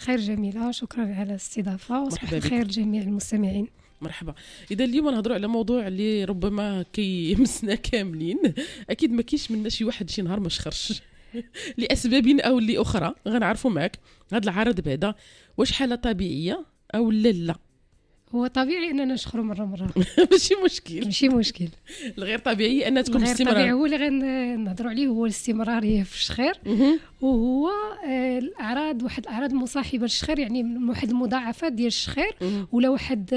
خير جميلة، شكرا على الاستضافة، وصباح مرحبا الخير بك. جميع المستمعين. مرحبا. اذا اليوم نهضروا على موضوع اللي ربما كيمسنا كاملين. اكيد ما كاينش منا شي واحد شي نهار ما شخرش لاسباب او لاخرى. غنعرفوا معك هذا العرض بعدا واش حاله طبيعيه او لا. هو طبيعي أننا نشخروا مرة ماشي مشكل. ماشي مشكل. الغير طبيعي انها تكون الغير طبيعي باستمرار. هو اللي غنهضروا عليه هو الاستمرارية في الشخير، وهو الأعراض، واحد الأعراض مصاحبة للشخير، يعني واحد المضاعفات ديال الشخير، ولا واحد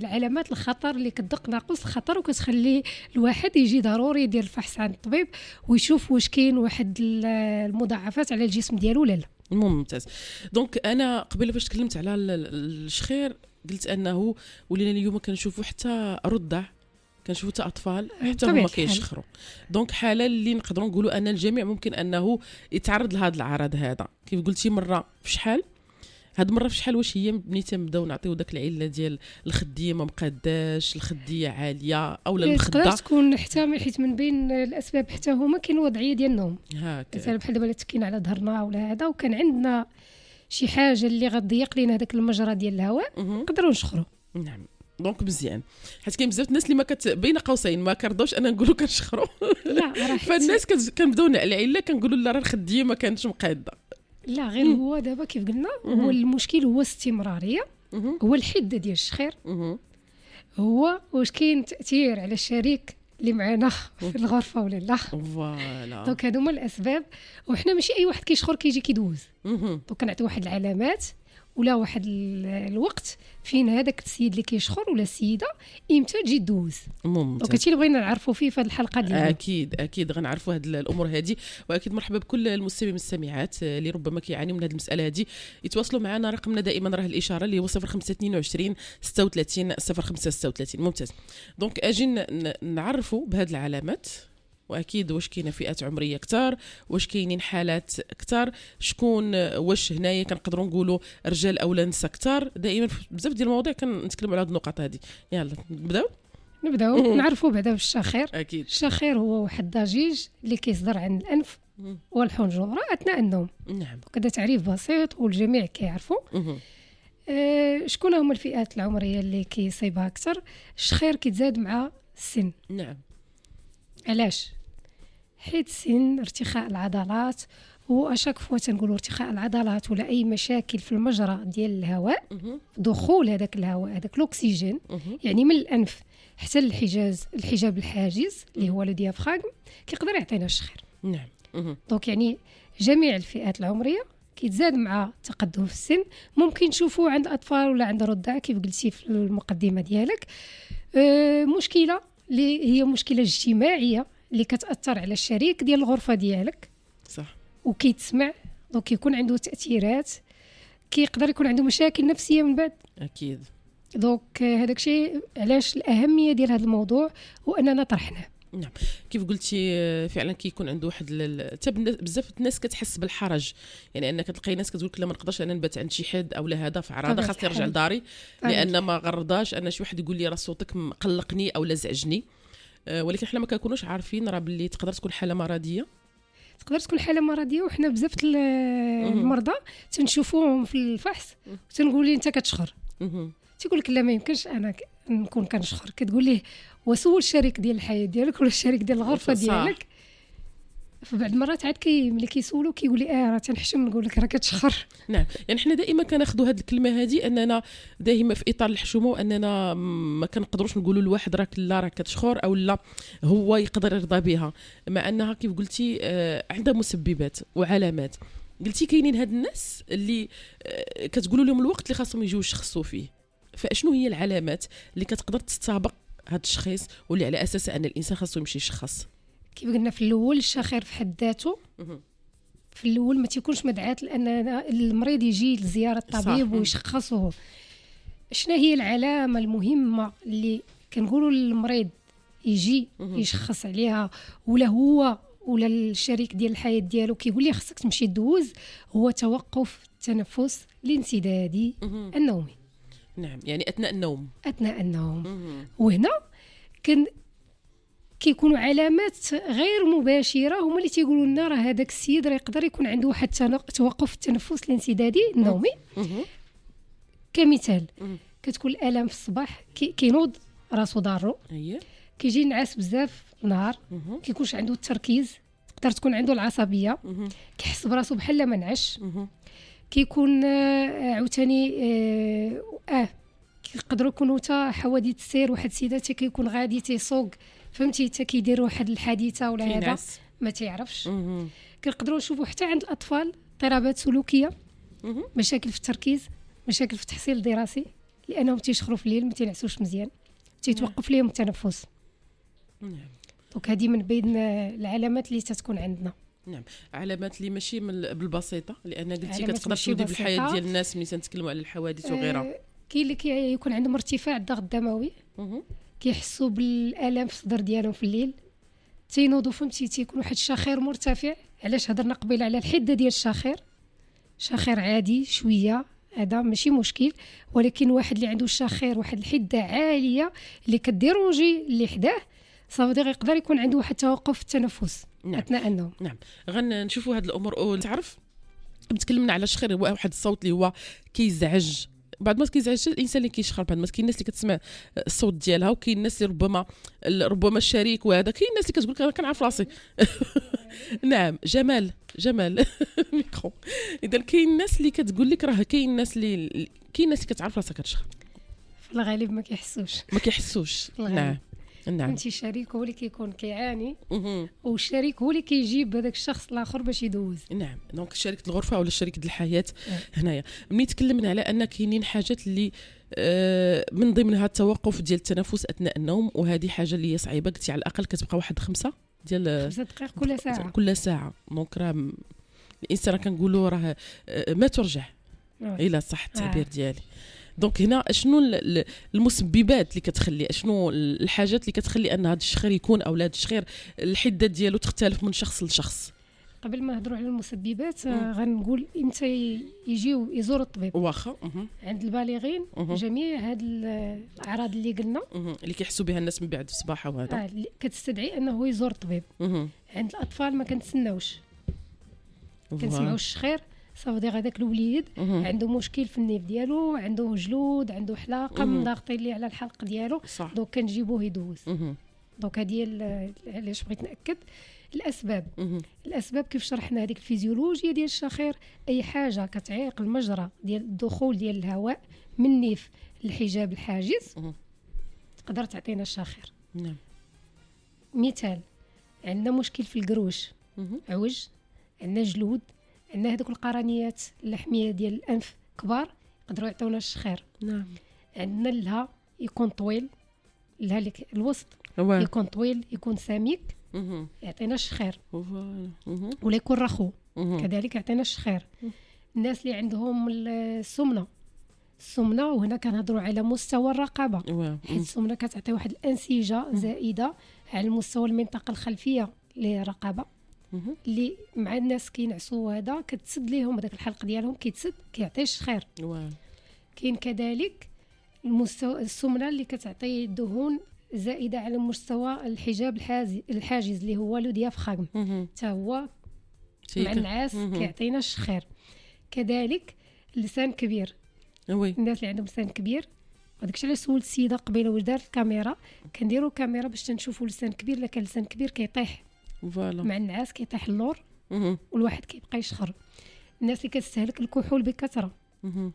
العلامات الخطر اللي كتدق ناقوس الخطر وكتخلي الواحد يجي ضروري يدير الفحص عند الطبيب ويشوف واش كاين واحد المضاعفات على الجسم ديالو ولا لا. ممتاز. دونك انا قبل فاش تكلمت على الشخير قلت انه ولينا اليوم كنشوفوا حتى رضع، كنشوفوا حتى اطفال حتى هما كيشخروا. دونك حاله اللي نقدروا نقولوا ان الجميع ممكن انه يتعرض لهذا العرض هذا. كيف قلتي مره في شحال، هاد مره في شحال، واش هي بنيتي نبداو نعطيو داك العله ديال الخديه ما مقاداش، الخديه عاليه او لا تقدر المخده. تكون حتى حيت من بين الاسباب حتى هما كاين الوضعيه ديال النوم، هكا مثلا بحال دابا تكين على ظهرنا ولا هذا، وكان عندنا شي حاجه اللي غتضيق لينا هذاك المجرى ديال الهواء، نقدروا نشخروا. نعم. دونك مزيان، حيت كاين بزاف الناس اللي ما بين قوسين ما كرضوش انا نقولوا كنشخروا. لا راه فالناس كنبداو العله كنقولوا لا راه الخديه ما كانتش مقاده. لا غير هو دابا كيف قلنا هو المشكل هو الاستمراريه، هو الحده ديال الشخير، هو واش كاين تاثير على الشريك اللي معنا في الغرفه ولا لا. فوالا. دونك هادو هما الاسباب، وحنا ماشي اي واحد كيشخر كيجي كيدوز. دونك كنعطي واحد العلامات ولا واحد الوقت فين هذاك السيد اللي كيشخر ولا السيده امتى تجي دوز. دونك هادشي اللي بغينا نعرفوا فيه في هذه الحلقه ديالنا. اكيد غنعرفوا هاد الامور هذه. واكيد مرحبا بكل المستمعين والمستمعات اللي ربما كيعانيوا من هذه المساله هذه. يتواصلوا معنا، رقمنا دائما راه الاشاره اللي هو 0522 36 0536. ممتاز. دونك اجي نعرفوا بهذه العلامات، واكيد واش كاينه فئات عمريه كثار، واش كاينين حالات كثار، شكون، واش هنايا كنقدروا نقولوا رجال او نساء كثار. دائما بزاف ديال المواضيع كنتكلموا على هذه النقط هذه. يلا نبداو نعرفوا بعدا بالشخير. اكيد الشخير هو واحد الضجيج اللي كيصدر عن الانف والحنجره اثناء النوم. نعم. هذا تعريف بسيط والجميع كيعرفوا. شكون هما الفئات العمريه اللي كيصيبها اكثر؟ الشخير كيتزاد مع السن. نعم. علاش؟ حيت السن، ارتخاء العضلات، واشك فوا تنقولوا ارتخاء العضلات ولا اي مشاكل في المجرى ديال الهواء، دخول هذاك الهواء، هذاك الاكسجين، يعني من الانف حتى الحجاب الحاجز اللي هو الديافراغم، كيقدر يعطينا الشخير. نعم. دونك يعني جميع الفئات العمريه كيتزاد مع تقدم في السن. ممكن تشوفوا عند اطفال ولا عند رضع كيف قلتي في المقدمه ديالك. مشكله اللي هي مشكله اجتماعيه اللي كتاثر على الشريك ديال الغرفه ديالك، صح، وكيتسمع، دونك يكون عنده تاثيرات، كيقدر يكون عنده مشاكل نفسيه من بعد. اكيد. دونك هذاك الشيء علاش الاهميه ديال هذا الموضوع واننا طرحناه. نعم. كيف قلتي فعلا كيكون عنده واحد بزاف الناس كتحس بالحرج، يعني انك تلقاي ناس كتقول لك لا ما نقدرش انا نبات عند شي حد او لا هذا فعراضه خاصني نرجع لداري لان ما غرضاش ان شي واحد يقول لي راه صوتك مقلقني او لزعجني. ولكن حنا ما كنكونوش عارفين راه باللي تقدر تكون حاله مرضيه. تقدر تكون حاله مرضيه، وحنا بزاف المرضى تنشوفوهم في الفحص وتنقول لي انت كتشخر، تيقول لك لا ما يمكنش انا نكون كنشخر. كتقول ليه وسول الشريك ديال الحياه ديالك ولا الشريك ديال الغرفه ديالك. فبعد المرات عاد ملي كيسولو كيقول لي راه تنحشم نقول لك راه كتشخر. نعم. يعني حنا دائما كناخذوا هذه الكلمه هذه اننا دائما في اطار الحشومه، واننا ما كنقدروش نقولوا لواحد راك لا راك كتشخر او لا هو يقدر يرضى بها، مع انها كيف قلتي عندها مسببات وعلامات. قلتي كاينين هاد الناس اللي كتقولوا لهم الوقت اللي خاصهم يجيو يشخصوا فيه، فاشنو هي العلامات اللي كتقدر تستبق هذا التشخيص واللي على اساس ان الانسان خاصو يمشي يشخص؟ كيف قلنا في الاول الشخير في حد ذاته في الاول ما تيكونش مدعاة لان المريض يجي لزياره الطبيب ويشخصه. شنو هي العلامه المهمه اللي كنقولوا للمريض يجي يشخص عليها، ولا هو ولا الشريك ديال الحياه ديالو كيقول لي خصك تمشي دوز؟ هو توقف التنفس الانسدادي النومي. نعم. يعني اثناء النوم. اثناء النوم. وهنا كيكونوا علامات غير مباشره هما اللي تيقولوا لنا راه هذاك السيد راه يقدر يكون عنده واحد توقف التنفس الانسدادي النومي. كمثال كتكون الالام في الصباح، كينوض راسو ضارو، كيجي نعاس بزاف النهار، كيكونش عنده التركيز، تقدر تكون عنده العصبيه، كيحس براسو بحال ما نعش، كيكون عاوتاني كيقدروا يكونوا حتى حوادث السير. واحد السيده كيكون غادي تيسوق فهمتي حتى كيدير واحد الحادثه ولا هذا ما تعرفش. كنقدروا نشوفوا حتى عند الاطفال اضطرابات سلوكيه، مشاكل في التركيز، مشاكل في التحصيل الدراسي، لانهم تيشخروا في الليل ما تينعسوش مزيان، تيتوقف لهم التنفس. دونك هذه من بين العلامات اللي تتكون عندنا. نعم، علامات اللي ماشي بالبسيطه، لان قلتي كتقدر تودي بالحياه ديال الناس ملي تنتكلموا على الحوادث وغيرها. كاين اللي كيكون عندهم ارتفاع الضغط الدموي، كيحسوا بالالام في الصدر ديالهم في الليل، تينوضوا فهمتي تيكون واحد الشخير مرتفع. علاش هضرنا قبيله على الحده ديال الشخير؟ شخير عادي شويه هذا ماشي مشكل، ولكن واحد اللي عنده الشخير واحد الحده عاليه اللي كديرونجي اللي حداه صافي يقدر يكون عنده واحد توقف في التنفس اثناء النوم. نعم، غنشوفوا هاد الامور. تعرف تكلمنا على الشخير، هو واحد الصوت اللي هو كيزعج. بعد ما كيزعج الانسان اللي كيشخر، بعد ما كاين الناس اللي كتسمع الصوت ديالها، وكاين الناس اللي ربما الشريك، وهذا كاين الناس اللي كتقول لك كنعرف راسي. نعم، جمال ميكرو. اذا كاين الناس اللي كتقول لك راه كاين الناس اللي كتعرف راسها كتشخر، في الغالب ما كيحسوش. نعم انت الشريك هو اللي كيكون كيعاني، والشريك هو اللي كيجيب هذاك الشخص الاخر باش يدوز. نعم، دونك شريك الغرفه ولا شريك الحياه. هنايا ملي تكلمنا على ان كاينين حاجات اللي من ضمنها التوقف ديال التنفس اثناء النوم، وهذه حاجه اللي هي صعيبه. قلتي على الاقل كتبقى واحد 5 دقائق كل ساعه. دونك راه الانسان كنقولوا راه ما ترجع الى صح التعبير ديالي. دونك هنا شنو المسببات اللي كتخلي، شنو الحاجات اللي كتخلي ان هذا الشخير يكون، او هذا الشخير الحده ديالو تختلف من شخص لشخص؟ قبل ما نهضروا على المسببات غنقول امتى يجيو يزوروا الطبيب. واخا عند البالغين جميع هاد الاعراض اللي قلنا اللي كيحسوا بها الناس من بعد الصباح وهذا كتستدعي انه يزور الطبيب. عند الاطفال ما كنتسناوش، كنسمعوا الشخير صافي هذاك الوليد عنده مشكل في النيف ديالو، عنده جلود، عنده حلاقه من ضاغطين ليه على الحلق ديالو، دونك كنجيبوه يدوز. دونك هذه علاش بغيت ناكد الاسباب كيف شرحنا هذيك الفيزيولوجيا ديال الشخير. اي حاجه كتعيق المجرى ديال الدخول ديال الهواء من النيف للحجاب الحاجز تقدر تعطينا الشخير. نعم، مثال عندنا مشكل في القروش، عوج، عندنا جلود، عندنا هذوك القرنيات اللحميه ديال الانف كبار يقدروا يعطيونا الشخير. نعم، عندنا الها يكون طويل، الها الوسط يكون طويل يكون سميك يعطينا الشخير، ولا يكون رخو كذلك يعطينا الشخير. الناس اللي عندهم السمنه، وهنا كنهضروا على مستوى الرقبه، حيت السمنه كتعطي واحد الانسجه زائده على المستوى المنطقه الخلفيه للرقبه اللي مع الناس كينعسوا هذا كتسد ليهم هذاك الحلق ديالهم كيتسد كيعطي الشخير. كاين كذلك المستوى السمنه اللي كتعطي دهون زائده على مستوى الحجاب الحاجز اللي هو لو ديافراغم، حتى هو مع النعاس كيعطينا الشخير. كذلك اللسان كبير، الناس اللي عندهم لسان كبير، وداكشي علاش سولت السيده قبيله واش دارت الكاميرا، كنديروا كاميرا باش تنشوفوا لسان كبير. الا كان لسان كبير كيطيح مع النعاس، كيطيح اللور والواحد كيبقى يشخر. الناس اللي كتستهلك الكحول بكثره،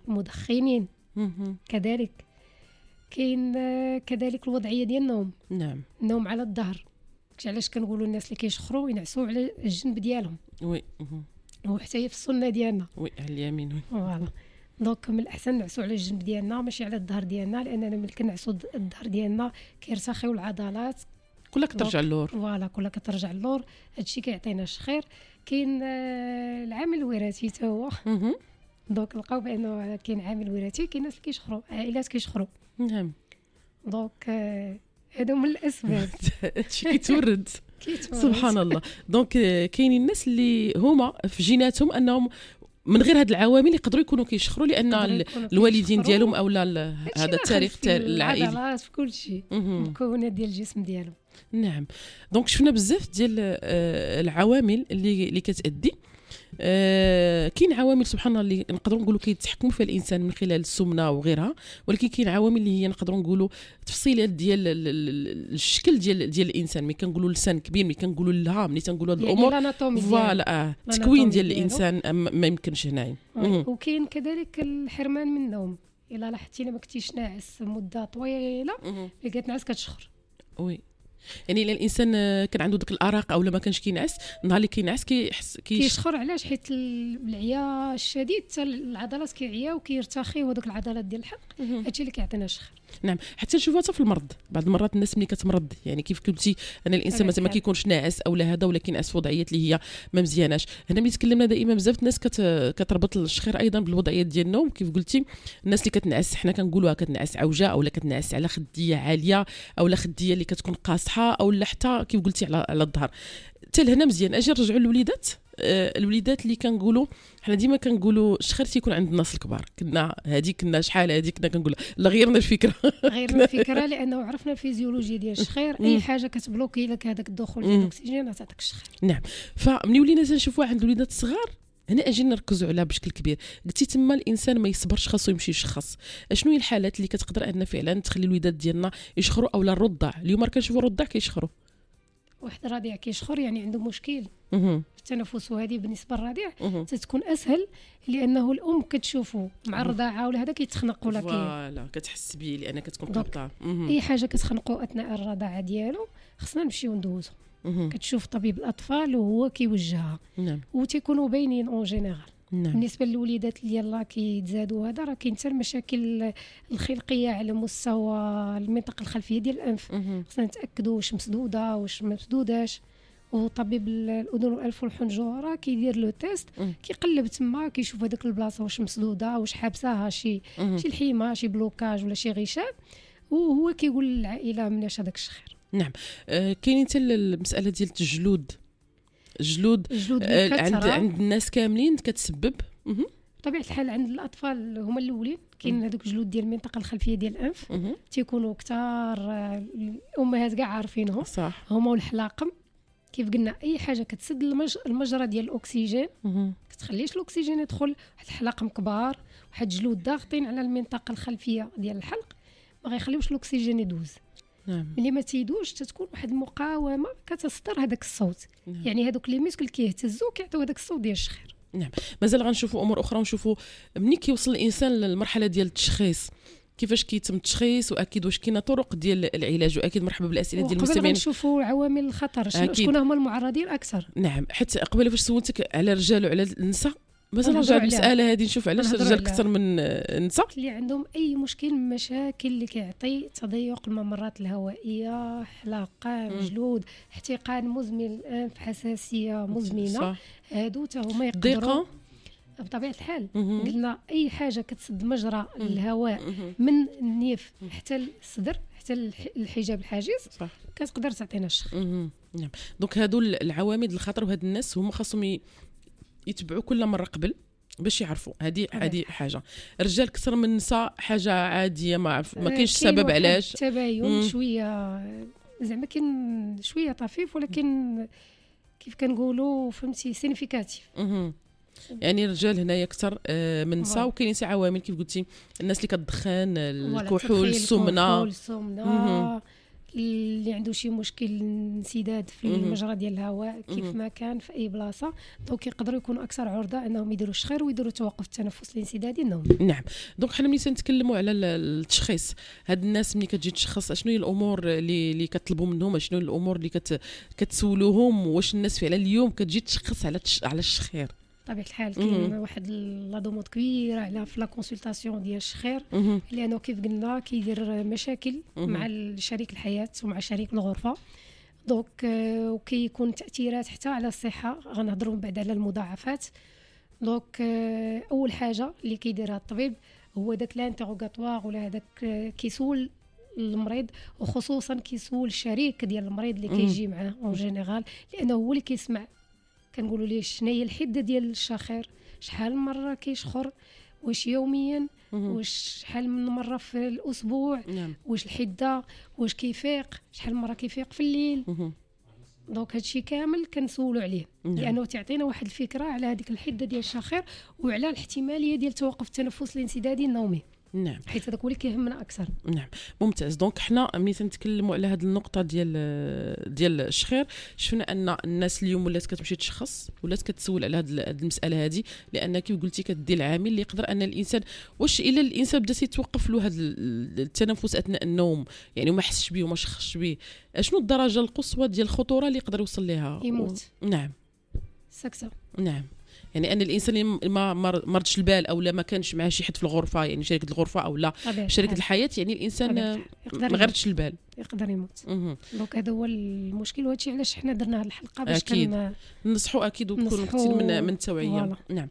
المدخنين كذلك. كاين كذلك الوضعيه ديال النوم. نعم، النوم على الظهر، داكشي علاش كنقولوا الناس اللي كيشخروا ينعسوا على الجنب ديالهم، وحتى هي في السنه ديالنا على اليمين. فوالا، دونك من الاحسن نعسوا على الجنب ديالنا ماشي على الظهر ديالنا، لاننا ملي كنعسوا الظهر ديالنا كيرتخيو العضلات كلها كترجع اللور. فوالا كلها كترجع اللور، هادشي كيعطينا الشخير. كاين العامل الوراثي حتى هو دونك لقاو بانه كاين عامل وراثي، كاين ناس اللي كيشخروا، عائلات كيشخروا. نعم، دونك هادو من الاسباب. هادشي كيتورد سبحان الله. دونك كاينين الناس اللي هما في جيناتهم انهم من غير هاد العوامل يقدروا يكونوا كيشخروا، لان الوالدين ديالهم او هذا التاريخ العائلي العضلات في كل شيء، المكونات ديال الجسم ديالهم. نعم. دونك شفنا بزاف ديال العوامل اللي كتأدي. كاين عوامل سبحان الله اللي نقدروا نقولوا كيتحكموا فيها الانسان من خلال السمنه وغيرها، ولكن كاين عوامل اللي هي نقدروا نقولوا تفصيلات ديال الشكل ديال الانسان. ملي كنقولوا اللسان كبير، ملي كنقولوا اللها، ملي تنقولوا هاد الامور فوالا التكوين ديال الانسان ما يمكنش هنايا. وكاين كذلك الحرمان من النوم. الا لاحظتينا ما كنتيش ناعس مده طويله اللي كتنعس كتشخر. وي يعني الا الانسان كان عنده ديك الارق او ما كانش كينعس، النهار اللي كينعس كيشخر. علاش؟ حيت العيا الشديد حتى العضلات كيعيا وكيرتخيو هذوك العضلات ديال الحلق، هادشي اللي كيعطينا الشخر. نعم. حتى نشوفوها حتى في المرض، بعض المرات الناس ملي كتمرض يعني كيف قلتي ان الانسان مثلا ما كيكونش ناعس او لا هذا، ولكن كينعس في وضعيات اللي هي ما مزياناش. هنا ملي تكلمنا دائما بزاف الناس كتربط الشخير ايضا بالوضعيات ديال النوم. كيف قلتي الناس اللي كتنعس حنا كنقولوها كتنعس عوجه، او لا كتنعس على خديه عاليه، او لا خديه اللي كتكون قاصحه، او لا حتى كيف قلتي على الظهر. حتى لهنا مزيان. اجي نرجعوا للوليدات. الوليدات اللي كنقولوا حنا ديما كنقولوا الشخير تيكون عند الناس الكبار. كنا شحال هذه كنا كنقول لا غيرنا الفكره غيرنا الفكره لانه عرفنا الفيزيولوجيا ديال الشخير. اي حاجه كتبلوكي لك هذاك الدخول ديال الاكسجين تعطيك الشخير. نعم. فملي ولينا تنشوفوا عند الوليدات الصغار هنا اجي نركزوا عليها بشكل كبير. قلتي تما الانسان ما يصبرش، خاصو يمشي يشخص. شنو هي الحالات اللي كتقدر ان فعلا تخلي الوليدات ديالنا يشخروا او لا الرضع؟ اليوم كنشوفوا الرضع كيشخروا. واحد الرضيع كيشخر يعني عنده مشكل في التنفس، وهذه بالنسبه للرضيع تتكون اسهل لانه الام كتشوفه مع الرضاعه ولا هذا كيتخنق ولا فوالا كتحس به لان كتكون قابطه. اي حاجه كتخنقو اثناء الرضاعه ديالو خصنا نمشيو ندوزو. كتشوف طبيب الاطفال وهو كيوجهها. نعم. وتيكونوا باينين اون جينيرال. نعم. بالنسبه للوليدات اللي يلاه كيتزادوا هذا راه كاين حتى المشاكل الخلقيه على مستوى المنطقه الخلفيه ديال الانف. خصنا نتاكدوا واش مسدوده واش ما مسدوداش. وطبيب الاذن والانف والحنجره راه كيدير لو تيست، كيقلب تما كيشوف هذيك البلاصه واش مسدوده، واش حابساها شي الحيمه، شي بلوكاج ولا شي غشاء، وهو كيقول للعائله مناش هذاك الشخير. نعم. كاين حتى المساله ديال الجلود عند الناس كاملين كتسبب. بطبيعه الحال عند الاطفال هما الاولين كاين هذوك الجلود ديال المنطقه الخلفيه ديال الانف تيكونوا كثار. الامهات كاع عارفينهم صح. هما والحلاقم. كيف قلنا اي حاجه كتسد المجرى ديال الاكسجين كتخليش الاكسجين يدخل. واحد الحلاقم كبار، واحد جلود ضاغطين على المنطقه الخلفيه ديال الحلق ما غيخليوش الاكسجين يدوز. نعم. ملي ما تيدوش تتكون واحد المقاومه كتصدر هذاك الصوت. نعم. يعني هذوك لي ميسكل كيهتزوا كيعطيو هذاك الصوت ديال الشخير. نعم. مازال غنشوفوا امور اخرى، ونشوفوا ملي كيوصل الانسان للمرحله ديال التشخيص كيفاش كيتم التشخيص، واكيد واش كاينه طرق ديال العلاج. واكيد مرحبا بالاسئله ديال المستمعين. نشوفوا عوامل الخطر شكون هما المعرضين اكثر. نعم. حتى قبل فاش سولتك على الرجال وعلى النساء مازال نرجع للمساله هذه نشوف علاش الرجال اكثر من النساء اللي عندهم اي مشكل من مشاكل اللي كيعطي تضيق الممرات الهوائيه، حلاقه، جلود، احتقان مزمن الانف، حساسيه مزمنه، هادو حتى هما يقدروا بطبيعه الحال. قلنا اي حاجه كتسد مجرى الهواء من النيف حتى الصدر حتى الحجاب الحاجز كتقدر تعطينا الشخير. نعم. دونك هادو العوامل الخطر، وهاد الناس هما خاصهم يتبعوا كل مره قبل باش يعرفوا. هذه حاجه. الرجال اكثر من النساء حاجه عاديه، ما كاينش سبب علاش. تباين شويه زعما كاين شويه طفيف، ولكن كيف كنقولوا فهمتي سينيفيكاتيف. يعني الرجال هنايا اكثر من النساء. وكاين شي عوامل كيف قلتي الناس اللي كتدخن، الكحول، السمنه، اللي عنده شي مشكل انسداد في المجرى ديال الهواء كيف ما كان في اي بلاصه، دونك يقدروا يكونوا اكثر عرضه انهم يديروا الشخير ويديروا توقف التنفس الانسدادي النومي. نعم. دونك حنا ملي نتكلموا على التشخيص، هاد الناس ملي كتجي تشخص شنو هي الامور اللي كتطلبوا منهم، شنو هي الامور اللي كتسولوهم، واش الناس فعلا اليوم كتجي تشخص على الشخير؟ بطبيعه الحال كاين واحد لا دوموند كبيره على في لا كونسلطاسيون ديال الشخير، لانه كيف قلنا كيدير مشاكل مع شريك الحياه ومع شريك الغرفه. دونك وكيكون تاثيرات حتى على الصحه. غنهضروا من بعد على المضاعفات. دونك اول حاجه اللي كيديرها الطبيب هو داك لانتيغوغاتوار ولا هذاك كيسول المريض، وخصوصا كيسول الشريك ديال المريض اللي كيجي معاه اون جينيرال، لانه هو اللي كيسمع كنقولوا ليه شنو هي الحده ديال الشخير، شحال مره كيشخر، واش يوميا، واش شحال من مره في الاسبوع، نعم. واش الحده، واش كيفيق، شحال من مره كيفيق في الليل. دونك هادشي كامل كنسولو عليه، لانه تعطينا واحد الفكره على هذيك الحده ديال الشخير وعلى الاحتماليه ديال توقف التنفس الانسدادي النومي. نعم، حيت هذاك هو اللي كيهمنا اكثر. نعم، ممتاز. دونك حنا ملي تنتكلموا على هذه النقطه ديال الشخير، شفنا ان الناس اليوم ولات كتمشي تشخص، ولات كتسول على هذه المساله هذه، لان كيف قلتي كدي العامل اللي يقدر ان الانسان، واش الا الانسان بدا يتوقف له هذا التنفس اثناء النوم يعني وما حسش به وما شخصش به، شنو الدرجه القصوى ديال الخطوره اللي يقدر يوصل لها؟ يموت. نعم، سكته. نعم، يعني ان الانسان ما ردش البال او لا ما كانش معاه شي حد في الغرفه، يعني شركه الغرفه او لا شركه الحياه، يعني الانسان ما غيردش البال، يقدر يموت. دونك هذا هو المشكل، وهادشي علاش حنا درنا هذه الحلقه باش ننصحوا اكيد ويكون كثير من التوعيه. نعم.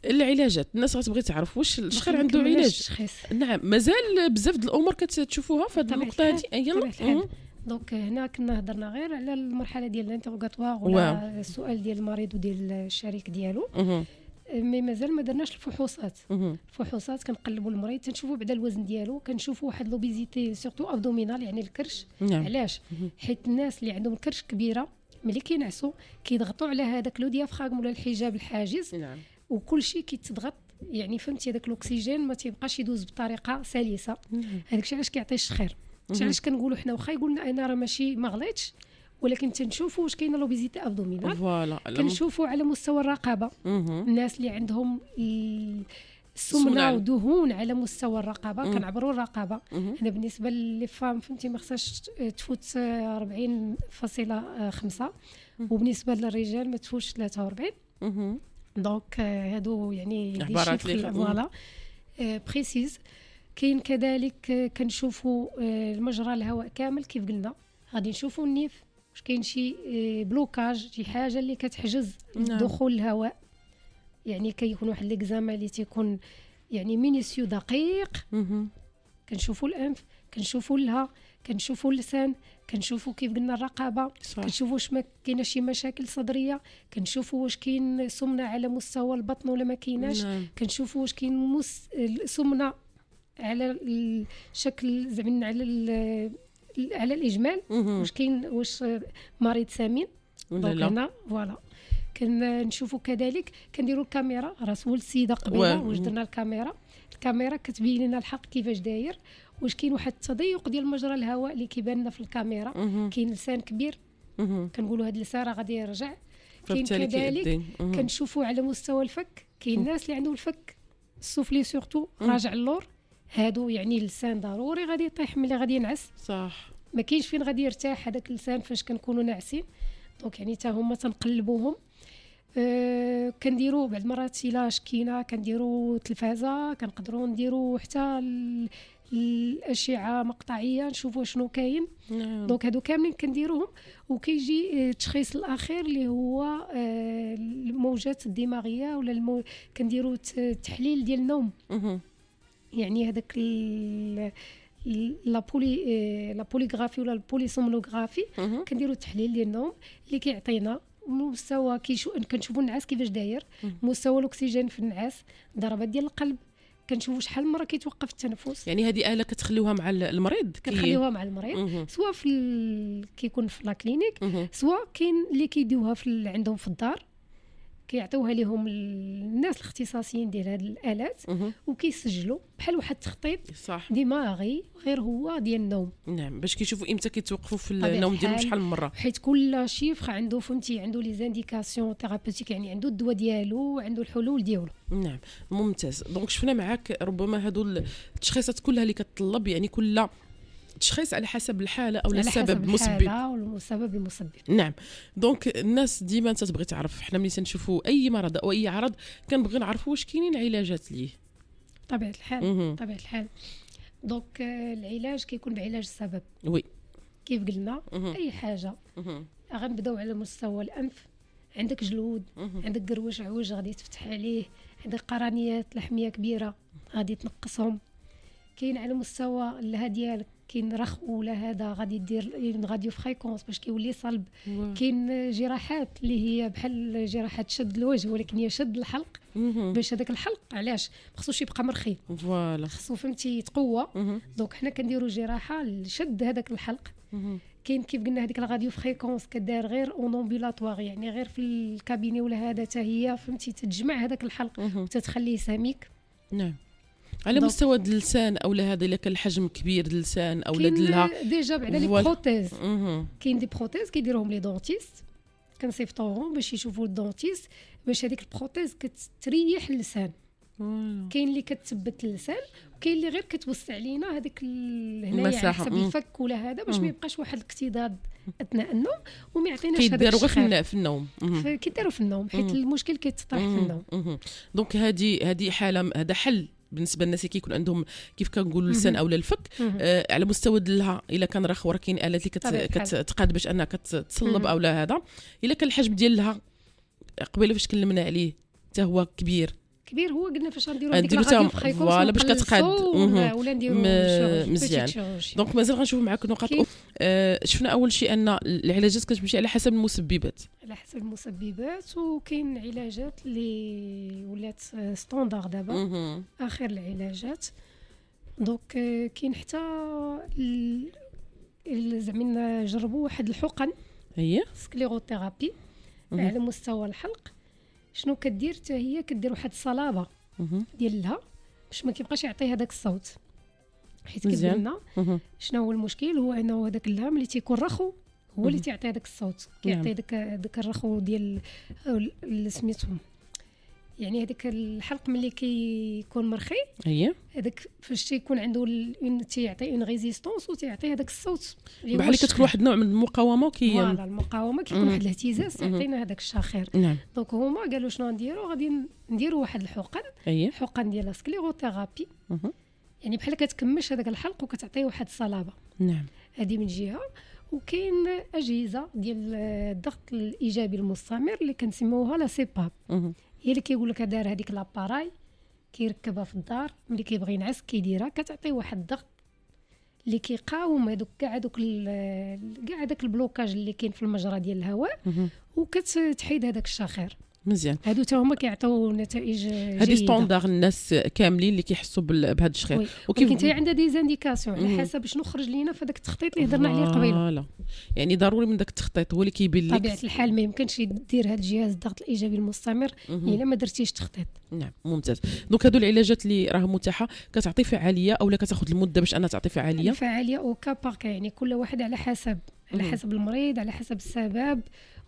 العلاجات، الناس غتبغي تعرف واش الشخير عنده علاج؟ نعم، مازال بزاف د الامور كتشوفوها في هذه النقطه هذه. اييه. دونك هنا كنا هضرنا غير على المرحله ديال الانتروغاتوار ولا السؤال ديال المريض وديال الشريك ديالو، مي مازال ما درناش الفحوصات. الفحوصات كنقلبوا المريض، تنشوفوا بعدا الوزن ديالو، كنشوفوا واحد لوبيزيتي سورتو ابدومينال يعني الكرش. علاش؟ حيت الناس اللي عندهم الكرش كبيره ملي كينعسوا كيضغطوا على هذاك لو ديافراغم ولا الحجاب الحاجز. وكل شيء كيتضغط، يعني فهمتي هذاك الاكسجين ما تيبقاش يدوز بطريقه سلسه. هذاك الشيء علاش كيعطي الشخير. علاش كنقولوا حنا واخا يقولنا انا راه ماشي ما غلطتش، ولكن تنشوفوا واش كاينه لوبيزيتي ابدومينال. كنشوفوا على مستوى الرقبه الناس اللي عندهم السمنه ودهون على مستوى الرقبه، كنعبروا الرقبه. هنا بالنسبه لي فام فهمتي ما خصهاش تفوت 40.5، وبالنسبه للرجال ما تفوتش 43. دونك هادو يعني دي شيفر فوالا بريسيز. كاين كذلك كنشوفوا المجرى الهواء كامل كيف قلنا، غادي نشوفوا النيف واش كاين شي بلوكاج، شي حاجه اللي كتحجز دخول الهواء، يعني كيكون واحد ليكزامان اللي تيكون يعني مينيسيو دقيق. كنشوفوا الانف، كنشوفوا الها، كنشوفوا اللسان، كنشوفوا كيف قلنا الرقبه، كنشوفوا واش ما كاينه شي مشاكل صدريه، كنشوفوا واش كاين سمنه على مستوى البطن ولا ما كايناش، كنشوفوا واش كاين سمنه على الشكل زعما على الاجمال، واش كاين واش مريض سمين ولا لا. فوالا كنشوفوا كذلك كنديروا الكاميرا، راه سول السيده قبيله واش درنا الكاميرا كتبين لنا الحق كيفاش داير، واش كاين واحد التضيق ديال مجرى الهواء اللي كيبان لنا في الكاميرا. كاين لسان كبير كنقولوا هذا اللسان راه غادي يرجع. كاين كذلك كنشوفوا على مستوى الفك، كاين الناس اللي عندهم الفك السفلي سورتو راجع اللور، هادو يعني اللسان ضروري غادي يطيح ملي غادي ينعس. صح، ما كاينش فين غادي يرتاح هذاك اللسان فاش كنكونوا ناعسين. دونك يعني حتى هما تنقلبوهم. كنديروا بعض المرات الا شكينا كنديروا تلفازه، كنقدروا نديروا حتى الاشعه مقطعيه نشوفوا شنو كاين. دونك هادو كاملين كنديروهم. وكيجي التشخيص الاخير اللي هو الموجات الدماغيه ولا كنديروا التحليل ديال النوم. يعني هذاك لا بوليغرافي ولا البوليسومنوغرافي كنديروا التحليل ديال النوم اللي كيعطينا مستوى كنشوفوا النعاس كيفاش داير، مستوى الاكسجين في النعاس، ضربات ديال القلب، كنشوفوا شحال مره كيتوقف التنفس. يعني هذه آلة كتخليوها مع المريض، كتخليوها مع المريض سواء كيكون في لا كلينيك، سواء كاين اللي كيديوها عندهم في الدار، كيعطيوها لهم الناس الاختصاصيين ديال هاد الالات وكيسجلوا بحال واحد التخطيط دماغي غير هو ديال النوم. نعم، باش كيشوفوا امتى كيتوقفوا في النوم ديالهم شحال من مره، حيت كل شيفر عنده فهمتي عنده لي زانديكاسيون ثيرابوتيك، يعني عنده الدواء ديالو وعنده الحلول ديالو. نعم، ممتاز. دونك شفنا معاك ربما هادو التشخيصات كلها اللي كتطلب يعني كل تشخيص على حسب الحاله او السبب المسبب. نعم. دونك الناس ديما تبغي تعرف، حنا ملي تنشوفوا اي مرض او اي عرض كنبغي نعرفوا واش كاينين علاجات ليه. طبيعه الحال دونك العلاج كيكون بعلاج السبب. وي كيف قلنا اي حاجه غنبداو على مستوى الانف، عندك جلود، عندك قروش عوج غادي تفتح عليه، عندك قرنيات لحميه كبيره غادي تنقصهم. كاين على مستوى الها ديالك كاين رخ ولا هذا غادي دير راديو فريكونس باش كيولي صلب. كاين جراحات اللي هي بحال جراحات شد الوجه ولكن هي شد الحلق باش هذاك الحلق علاش خصوش يبقى مرخي، فوالا خصو فهمتي يتقوى. دونك حنا كنديروا جراحه لشد هذاك الحلق. كاين كيف قلنا هذيك الراديو فريكونس كدار غير اون امبيلاتوار، يعني غير في الكابيني ولا هذا حتى هي فهمتي تتجمع هذاك الحلق وتتخليه سميك. نعم. على مستوى اللسان او هذا الا كان الحجم كبير اللسان او لها ديجا بعدا لي بروتيز. كاين دي بروتيز كيديروهم لي دونتيست، كنصيفطوهم باش يشوفوا الدونتيست باش هذيك البروتيز كتريح اللسان. كاين اللي كتثبت اللسان وكاين اللي غير كتوسع لينا هذيك هنايا على حسب الفك ولا هذا باش ما يبقاش واحد الاكتضاد اثناء النوم وما يعطيناش هذاك كيديروا غير في النوم. كيديروا في النوم حيت المشكل كيتطرح في النوم. دونك هذه حاله، هذا حل بالنسبه للناس اللي كيكون عندهم كيف كنقولوا اللسان او الفك. على مستوى دلها الا كان راه ورا كاين الات اللي كتقاد باش انها كتصلب او لا هذا. الا كان الحجم ديالها قبيله فاش كلمنا عليه حتى هو كبير هو قلنا فاش غنديروا ديك الراديو فريكونس فوالا باش كتقاد ولا نديروا مزيان. دونك مازال غنشوف معاك نقاط. شفنا اول شيء ان العلاجات كتمشي على حسب المسببات، وكاين علاجات اللي ولات ستاندار دابا اخر العلاجات. دونك كاين حتى زعما جربوا واحد الحقن هي سكليروثيرابي على مستوى الحلق. شنو كدير حتى هي كدير واحد الصلابه ديالها باش ما كيبقاش يعطي هذاك الصوت. حيت كيقولنا شنو هو المشكل، هو انه هذاك اللام اللي تيكون رخو هو اللي تيعطي هذاك الصوت، كيعطي داك الرخو ديال سميتهم، يعني هذاك الحلق ملي كيكون مرخي هذاك فاش تيكون عنده تيعطي اون ريزيستونس وتيعطي هذاك الصوت بحال كتكون واحد النوع من المقاومه فوالا المقاومه كيكون واحد الاهتزاز تعطينا هذاك الشاخير. دونك هما قالوا شنو نديروا، غادي نديروا واحد الحقن حقن ديال سكليروثيرابي، يعني بحال كتكمش هذاك الحلق وكتعطيه واحد الصلابه. هذه من جهه. وكاين اجهزه ديال الضغط الايجابي المستمر اللي كنسميوها لا سيباب، هي اللي كيقول لك دار هذيك لاباراي كيركبها في الدار ملي كيبغي ينعس كيديرها كتعطي واحد الضغط اللي كيقاوم هذوك كاع داك البلوكاج اللي كاين في المجرى ديال الهواء وكتحيد هذاك الشخير. مزيان. هادو تا هما كيعطيو نتائج جيده. هذه ستاندار الناس كاملين اللي كيحسوا بهذا الشخير. وكاين حتى عندها دي زانديكاسيون على حسب شنو خرج لينا في داك التخطيط اللي هضرنا عليه قبيله. يعني ضروري من داك التخطيط هو اللي كيبين لك. طبيعه الحال ما يمكنش دير هذا الجهاز الضغط الايجابي المستمر الا ما درتيش تخطيط. نعم ممتاز. دونك هادو العلاجات اللي راه متاحه كتعطي فعاليه او لا كتاخذ المده باش انها تعطي فعاليه؟ الفعاليه او كاباركا، يعني كل واحد على حسب المريض على حسب السبب.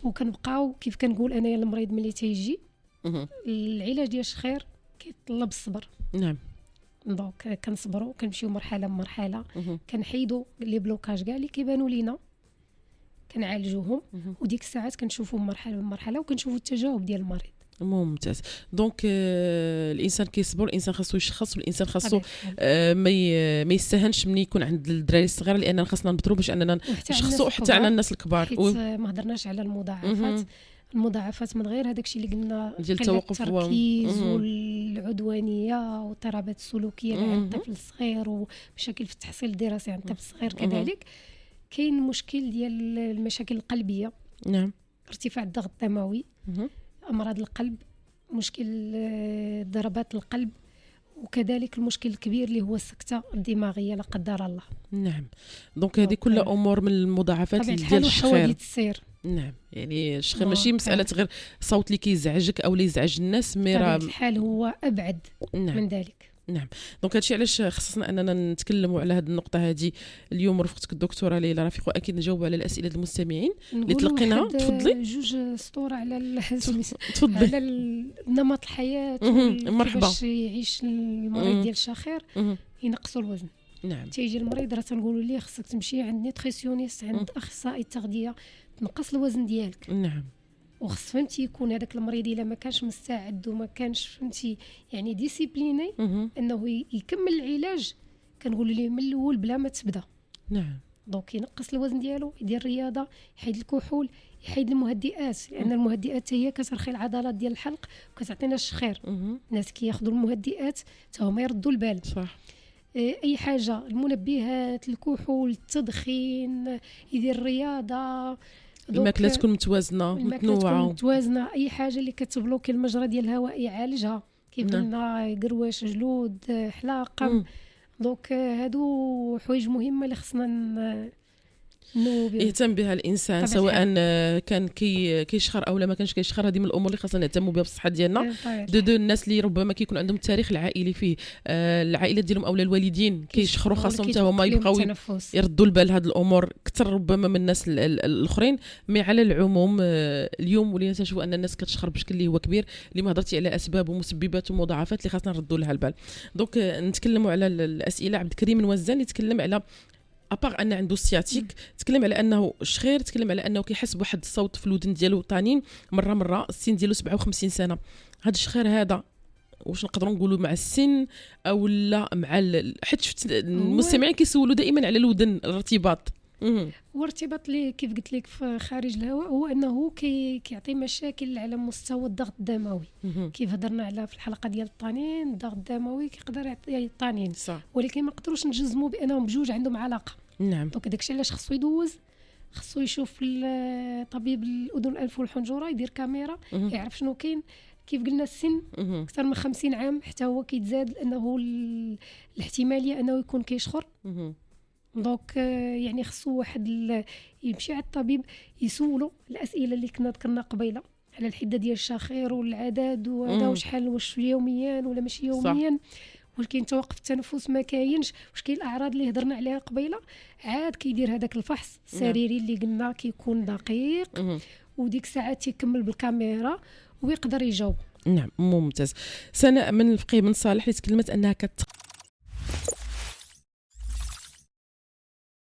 وكنبقاو كيف كنقول انايا المريض ملي تيجي العلاج ديال الشخير كيطلب الصبر. نعم. دونك كنصبروا كنمشيو مرحله بمرحله، كنحيدوا لي بلوكاج كاع اللي كيبانوا لينا كنعالجوهم، وديك الساعات كنشوفوا مرحله بمرحله وكنشوفوا التجاوب ديال المريض. ممتاز. دونك الانسان كيصبر، الانسان خاصو يشخص، والانسان خاصو ما يستهنش ملي يكون عند الدراري الصغار، لان خاصنا نبطروا باش اننا نشخصوا حتى على الناس الكبار. ما هضرناش على المضاعفات من غير هذاك الشيء اللي قلنا ديال التوقف التركيز والعدوانيه واضطرابات السلوكيه اللي عند الطفل الصغير ومشاكل في التحصيل الدراسي عند الطفل الصغير. كذلك كاين مشكل ديال المشاكل القلبيه. نعم. ارتفاع الضغط الدموي، امراض القلب، مشكل ضربات القلب، وكذلك المشكل الكبير اللي هو السكته الدماغيه لا قدر الله. نعم. دونك هذه كلها امور من المضاعفات ديال الشخير. نعم. يعني الشخير ماشي مساله غير صوت اللي كيزعجك او اللي يزعج الناس، مي راه الحال هو ابعد من ذلك. نعم. دونك هادشي علاش خصنا اننا نتكلموا على هذه النقطه هذه اليوم. رفقتك الدكتوره ليلى رفيق، واكيد نجاوب على الاسئله المستمعين اللي تلقيناها. تفضلي. جوج سطور على تفضلي على نمط الحياه مرحبا باش يعيش المريض ديال الشخير ينقصوا الوزن. نعم. تيجي المريض راه تنقولوا ليه خصك تمشي عند نيوتريسيونيست، عند اخصائي التغذيه تنقص الوزن ديالك. نعم. وخص فهمتي يكون هذاك المريض الا ما كانش مستعد وما كانش فهمتي يعني ديسيبليني انه يكمل العلاج، كنقول ليه من الاول بلا ما تبدا. نعم. دونك ينقص الوزن ديالو، يدير الرياضه، يحيد الكحول، يحيد المهدئات، لان المهدئات هي كترخي العضلات ديال الحلق وكتعطينا الشخير. الناس كياخذوا المهدئات حتى هما يردوا البال. صح. اي حاجه، المنبهات، الكحول، التدخين، يدير الرياضه، الماكله تكون متوازنه متوازنه، اي حاجه اللي كتبلوكي المجرى ديال الهواء يعالجها، كيف قلنا قروش، جلود، حلاقه. دونك هادو حوايج مهمه اللي خصنا يهتم بها الانسان، سواء كان كيشخر او لا ما كانش كيشخر. هذه من الامور اللي خاصنا نهتموا بها بالصحه ديالنا. دو الناس اللي ربما كيكون عندهم التاريخ العائلي فيه العائلات ديالهم اولا الوالدين كيشخروا، خاصهم حتى هما يبقاو يردوا البال هذه الامور اكثر ربما من الناس الاخرين. مي على العموم اليوم ولينا تنشوفوا ان الناس كتشخر بشكل اللي هو كبير، اللي ما هضرتي على اسباب ومسببات ومضاعفات اللي خاصنا نردوا لها البال. دونك نتكلموا على الاسئله. عبد الكريم من وزان يتكلم على ابار ان عنده سياتيك، تكلم على انه شخير، تكلم على انه كيحس بواحد الصوت في الودن ديالو طانين مره السن ديالو 57 سنه. هذا الشخير هذا واش نقدروا نقولوا مع السن او لا مع حيت شفت المستمعين كيسولوا دائما على الودن الارتباط. هو ارتباط اللي كيف قلت لك في خارج الهواء، هو انه كيعطي مشاكل على مستوى الضغط الدموي. كيف هضرنا على في الحلقه ديال الطنين، الضغط الدموي كيقدر يعطي الطنين، ولكن ما نقدروش نجزموا بانهم بجوج عندهم علاقه. نعم. دونك داكشي علاش خصو يدوز، خصو يشوف طبيب الاذن والانف والحنجره، يدير كاميرا يعرف شنو كاين. كيف قلنا السن اكثر من 50 عام حتى هو كيتزاد، لانه الاحتماليه انه يكون كيشخر. دونك يعني خصو واحد يمشي على الطبيب يسولو الاسئله اللي كنا ذكرنا قبيله على الحده ديال الشخير والعدد وهذا، وشحال، واش يوميا ولا ماشي يوميا، واش كاين توقف التنفس ما كاينش، واش كاين الاعراض اللي هضرنا عليها قبيله. عاد كيدير هذاك الفحص السريري اللي قلنا كيكون دقيق، وديك الساعات تيكمل بالكاميرا ويقدر يجاوب. نعم ممتاز. سناء من الفقيه من صالح اللي تكلمت انها